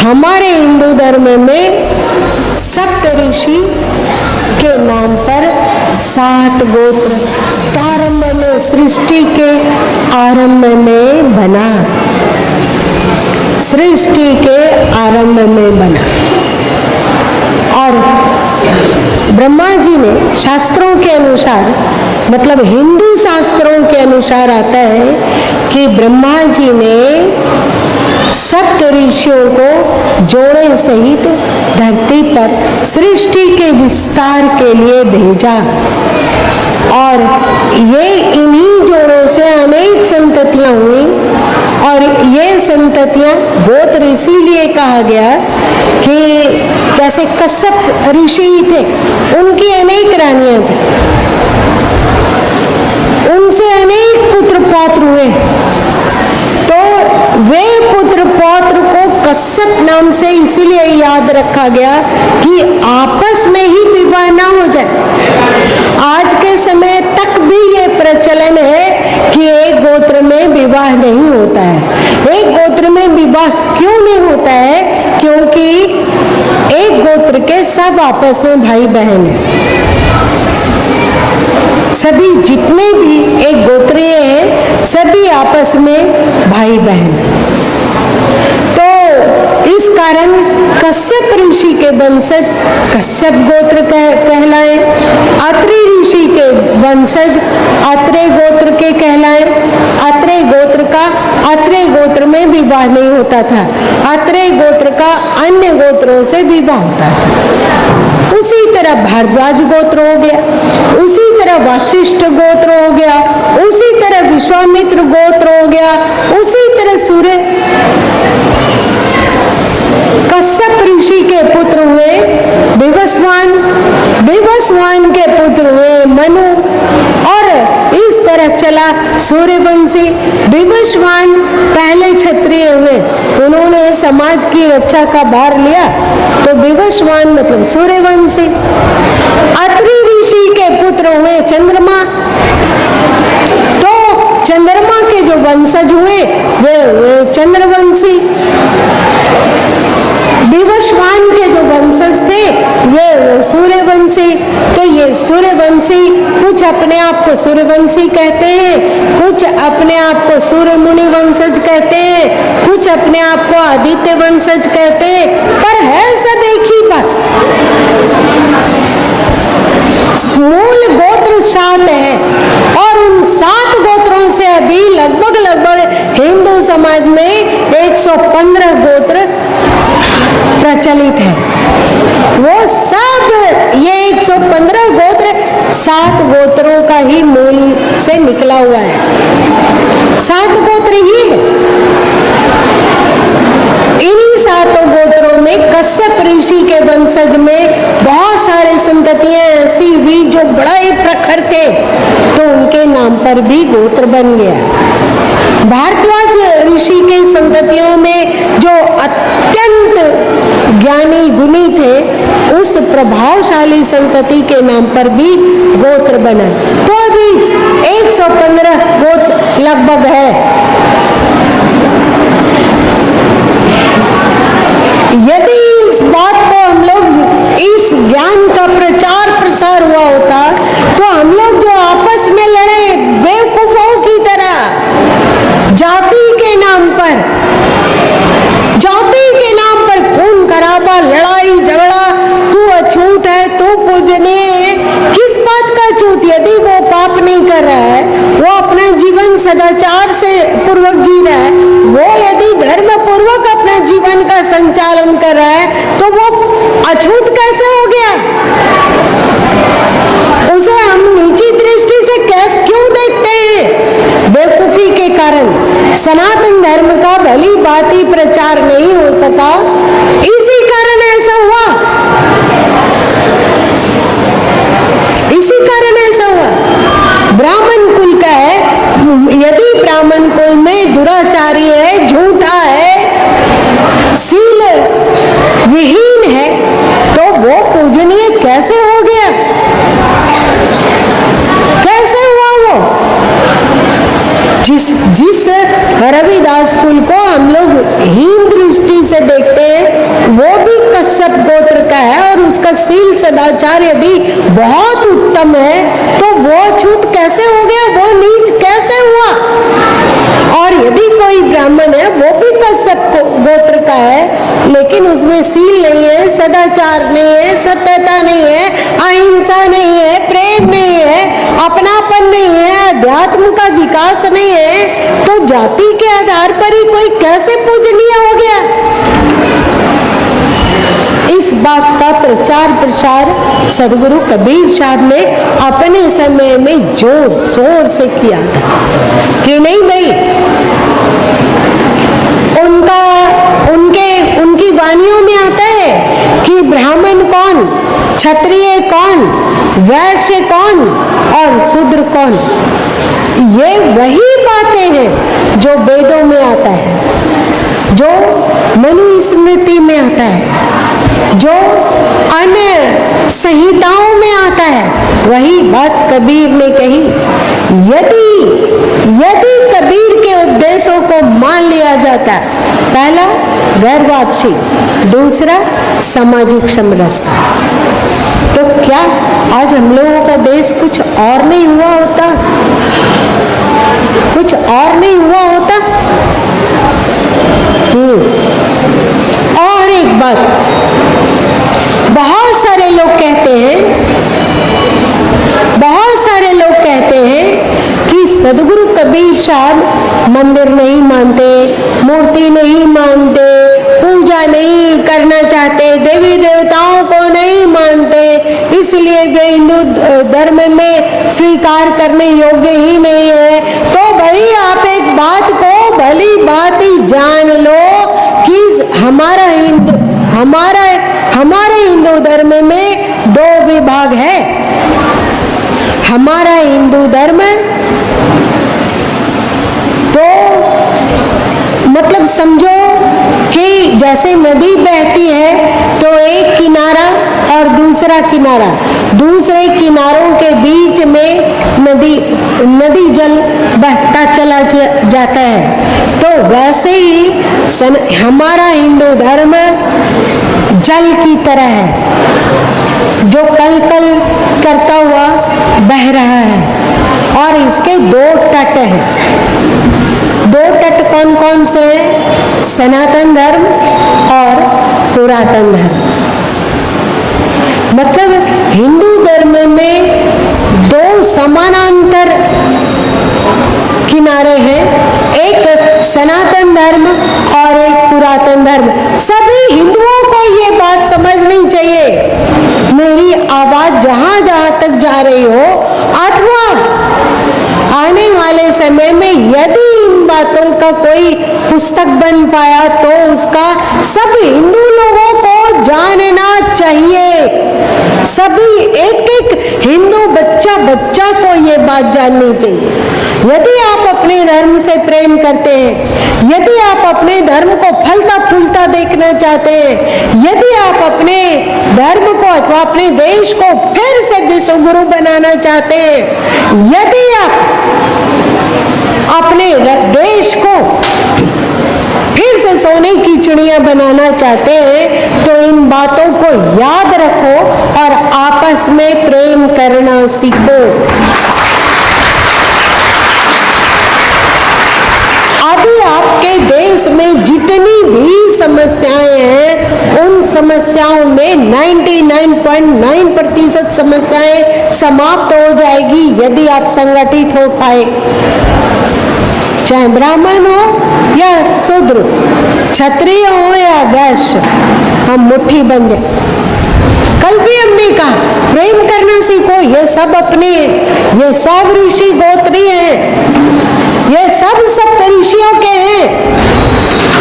हमारे हिंदू धर्म में सप्त ऋषि के नाम पर 7 गोत्र प्रारंभ में, सृष्टि के आरंभ में बना, सृष्टि के आरंभ में बना। और ब्रह्मा जी ने शास्त्रों के अनुसार, मतलब हिंदू शास्त्रों के अनुसार आता है कि ब्रह्मा जी ने सप्त ऋषियों को जोड़े सहित धरती पर सृष्टि के विस्तार के लिए भेजा। और ये इन्हीं जोड़ों से अनेक संततियां हुई। और ये संततियां गोत्र इसीलिए कहा गया कि जैसे कश्यप ऋषि थे, उनकी अनेक रानियां थी, उनसे अनेक पुत्र पौत्र हुए, तो वे पुत्र पौत्र को कश्यप नाम से इसीलिए याद रखा गया कि आपस में ही विवाह ना हो जाए। आज के समय तक भी ये प्रचलन है कि एक गोत्र में विवाह नहीं होता है। एक गोत्र में विवाह क्यों नहीं होता है? क्योंकि एक गोत्र के सब आपस में भाई बहन हैं। सभी जितने भी एक गोत्रीय हैं, सभी आपस में भाई बहन। तो इस कारण कश्यप ऋषि के वंशज कश्यप गोत्र कहलाए, अत्रि ऋषि के वंशज अत्रेय गोत्र के कहलाए। अत्रेय गोत्र का अत्रेय गोत्र में विवाह नहीं होता था, अत्रेय गोत्र का अन्य गोत्रों से विवाह होता था। उसी तरह भारद्वाज गोत्र हो गया, उसी तरह वशिष्ठ गोत्र हो गया, उसी तरह विश्वामित्र गोत्र हो गया, उसी तरह सूर्य कश्यप ऋषि के पुत्र हुए विवस्वान, विवस्वान के पुत्र हुए मनु, और इस तरह चला सूर्यवंशी। विवस्वान पहले क्षत्रिय हुए, उन्होंने समाज की रक्षा का भार लिया, तो विवस्वान मतलब सूर्यवंशी। अत्रि ऋषि के पुत्र हुए चंद्रमा, तो चंद्रमा के जो वंशज हुए वे चंद्रवंशी। विवस्वान के जो वंशज थे वे सूर्यवंशी। तो ये सूर्यवंशी कुछ अपने आप को सूर्यवंशी कहते हैं, कुछ अपने आप को सूर्य मुनि वंशज कहते हैं, कुछ अपने आप को आदित्य वंशज कहते हैं, पर है सब एक ही बात। मूल गोत्र 7 है, और उन 7 गोत्रों से अभी लगभग हिंदू समाज में 115 गोत्र प्रचलित है। वो सब ये 115 गोत्र 7 गोत्रों का ही मूल से निकला हुआ है। 7 गोत्र ही है। इन्हीं 7 गोत्रों में कश्यप ऋषि के वंशज में बहुत सारे संततियां ऐसी हुई जो बड़ा ही प्रखर थे, तो उनके नाम पर भी गोत्र बन गया। भारद्वाज ऋषि के संततियों में जो अत्यंत ज्ञानी गुणी थे, उस प्रभावशाली संतति के नाम पर भी गोत्र बना। तो अभी 115 गोत्र लगभग है। यदि इस बात को हम लोग, इस ज्ञान का प्रचार प्रसार हुआ होता, तो हम लोग जो आपस में लड़े बेवकूफों की तरह जाति के नाम पर, जाति के नाम पर खून खराबा, लड़ाई झगड़ा, तू अछूत है, तू पूजनीय है, किस बात का अछूत? यदि वो पाप नहीं कर रहा है, वो अपना जीवन सदाचार से पूर्वक जी रहा है, वो यदि धर्म पूर्वक अपना जीवन का संचालन कर रहा है, तो वो अछूत कैसे हो गया? उसे हम नीची दृष्टि से कैसे क्यों देखते हैं? बेवकूफी के कारण सनातन धर्म का भली भांति प्रचार नहीं हो सका, इसी कारण ऐसा हुआ, इसी कारण ऐसा हुआ। ब्राह्मण कुल का है, यदि ब्राह्मण कुल में दुराचारी है, झूठा है, सील विहीन है, तो वो पूजनीय कैसे हो गया? कैसे हुआ वो? जिस रविदास कुल को हम लोग हीन दृष्टि से देखते हैं, वो भी कश्यप गोत्र का है और उसका शील सदाचार यदि बहुत उत्तम है तो वो छूत कैसे हो गया, वो नीच कैसे हुआ? और यदि कोई ब्राह्मण है वो भी कश्यप गोत्र का है, लेकिन उसमें शील नहीं है, सदाचार नहीं है, सत्यता नहीं है, अहिंसा नहीं है, प्रेम नहीं है, अपनापन नहीं है, अध्यात्म का विकास नहीं है, तो जाति के आधार पर ही कोई कैसे पूजनीय हो गया? इस बात का प्रचार प्रसार सदगुरु कबीर साहब ने अपने समय में जोर शोर से किया था कि नहीं भाई, उनकी वाणियों में आता है कि ब्राह्मण कौन, क्षत्रिय कौन, वैश्य कौन और शूद्र कौन। ये वही बातें हैं जो वेदों में आता है, जो मनुस्मृति में आता है, जो अन्य संहिताओं में आता है। वही बात कबीर ने कही। यदि कबीर के उद्देश्यों को मान लिया जाता, पहला घर वापसी, दूसरा सामाजिक समरसता, तो क्या आज हम लोगों का देश कुछ और नहीं हुआ होता? कुछ और नहीं हुआ होता? और एक बात, बहुत सारे लोग कहते हैं कि सदगुरु कबीर साहब मंदिर नहीं मानते, मूर्ति नहीं मानते, पूजा नहीं करना चाहते, देवी देवताओं को नहीं मानते, इसलिए वे हिंदू धर्म में स्वीकार करने योग्य ही नहीं है। तो भाई आप एक बात को भली बात ही जान लो कि हमारे हिंदू धर्म में दो विभाग है। हमारा हिंदू धर्म तो मतलब समझो कि जैसे नदी बहती है तो एक किनारा और दूसरा किनारा, दूसरे किनारों के बीच में नदी जल बहता चला जाता है। तो वैसे ही हमारा हिंदू धर्म जल की तरह है, जो कल कल करता हुआ बह रहा है, और इसके दो तट हैं। दो तट कौन कौन से हैं? सनातन धर्म और पुरातन धर्म। मतलब हिंदू धर्म में दो समानांतर किनारे हैं, एक सनातन धर्म और एक पुरातन धर्म। सभी हिंदुओं को ये बात समझनी चाहिए। मेरी आवाज जहां जहां तक जा रही हो, अथवा आने वाले समय में यदि इन बातों का कोई पुस्तक बन पाया तो उसका सब हिंदू लोगों को जानना चाहिए। सभी एक एक हिंदू बच्चा को ये बात जाननी चाहिए। यदि आप अपने धर्म से प्रेम करते हैं, यदि आप अपने धर्म को फलता फूलता देखना चाहते हैं, यदि आप अपने धर्म को अथवा अपने देश को फिर से विश्व गुरु बनाना चाहते हैं, यदि आप अपने देश को फिर से सोने की चिड़िया बनाना चाहते हैं, तो इन बातों को याद रखो और आपस में प्रेम करना सीखो। अभी आपके देश में जितनी भी समस्याएं हैं, उन समस्याओं में 99.9% समस्याएं समाप्त हो जाएगी यदि आप संगठित हो पाए। चाहे ब्राह्मण हो या शूद्र, क्षत्रिय हो या वैश्य, हम मुट्ठी बन जाए। कल भी हमने कहा प्रेम करना सीखो। ये सब अपने, ये सब ऋषि गोत्री हैं, ये सब सप्त ऋषियों के हैं,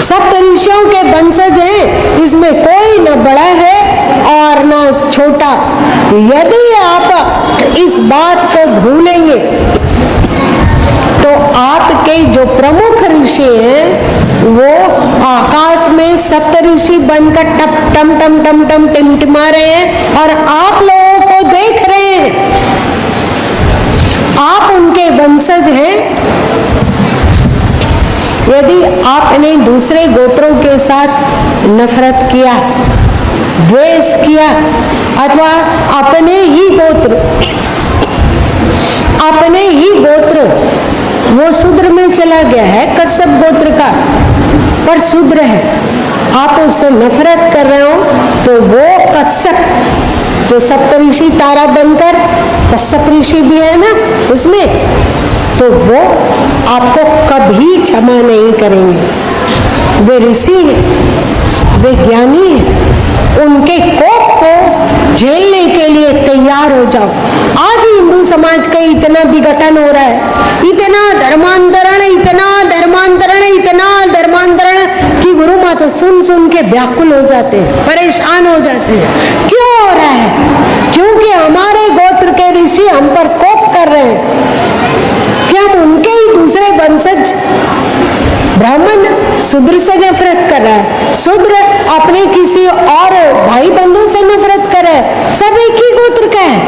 सप्त ऋषियों के वंशज हैं। इसमें कोई न बड़ा है और न छोटा। यदि आप इस बात को भूलेंगे तो आपके जो प्रमुख ऋषि हैं वो आकाश में सप्त ऋषि बनकर टम टम टम टम टिमटिमा रहे हैं और आप लोगों को देख रहे हैं। आप उनके वंशज हैं यदि आपने दूसरे गोत्रों के साथ नफरत किया, द्वेष किया, अथवा अपने ही गोत्र वो शूद्र में चला गया है, कश्यप गोत्र का पर शूद्र है, आप उससे नफरत कर रहे हो, तो वो कश्यप जो सप्तऋषि तारा बनकर कश्यप ऋषि भी है ना उसमें, तो वो आपको कभी क्षमा नहीं करेंगे। वे ऋषि हैं, वे ज्ञानी हैं, उनके कोप को झेलने के लिए तैयार हो जाओ। आज हिंदू समाज का इतना विघटन हो रहा है, इतना धर्मांतरण, इतना धर्मांतरण, इतना धर्मांतरण कि गुरु माता सुन सुन के व्याकुल हो जाते हैं, परेशान हो जाते हैं। क्यों हो रहा है? क्योंकि हमारे गोत्र के ऋषि हम पर कोप कर रहे हैं कि हम उनके ही दूसरे वंशज ब्राह्मण शूद्र से नफरत कर रहा है, शूद्र अपने किसी और भाई बंधु से नफरत कर रहा है। सब एक ही गोत्र का है,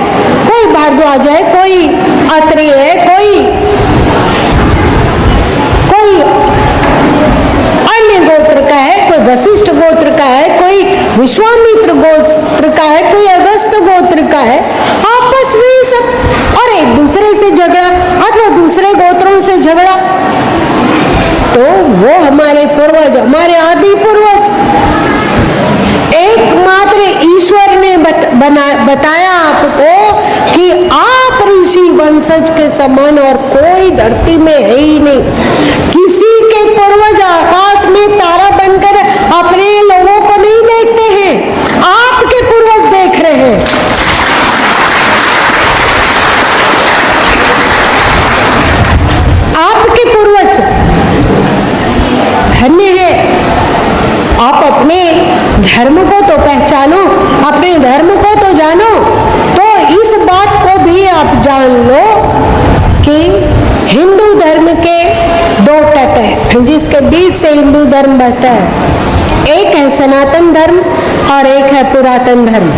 कोई भारद्वाज है, कोई अत्रि है, कोई अन्य गोत्र का है, कोई वशिष्ठ गोत्र का है, कोई विश्वामित्र गोत्र का है, कोई अगस्त गोत्र का है। आपस में ही सब, और एक दूसरे से झगड़ा अथवा दूसरे गोत्रों से झगड़ा, तो वो हमारे पूर्वज, हमारे आदि पूर्वज, एकमात्र ईश्वर ने बताया आपको कि आप ऋषि वंशज के समान और कोई धरती में है ही नहीं। किसी के पूर्वज आकाश में तारा बनकर अपने लोगों को नहीं देखते हैं, आपके पूर्वज देख रहे हैं। आपके पूर्वज धन्य है। आप अपने धर्म को तो पहचानो, अपने धर्म को तो जानो, तो इस बात को भी आप जान लो कि हिंदू धर्म के दो तट हैं जिसके बीच से हिंदू धर्म बढ़ता है। एक है सनातन धर्म और एक है पुरातन धर्म।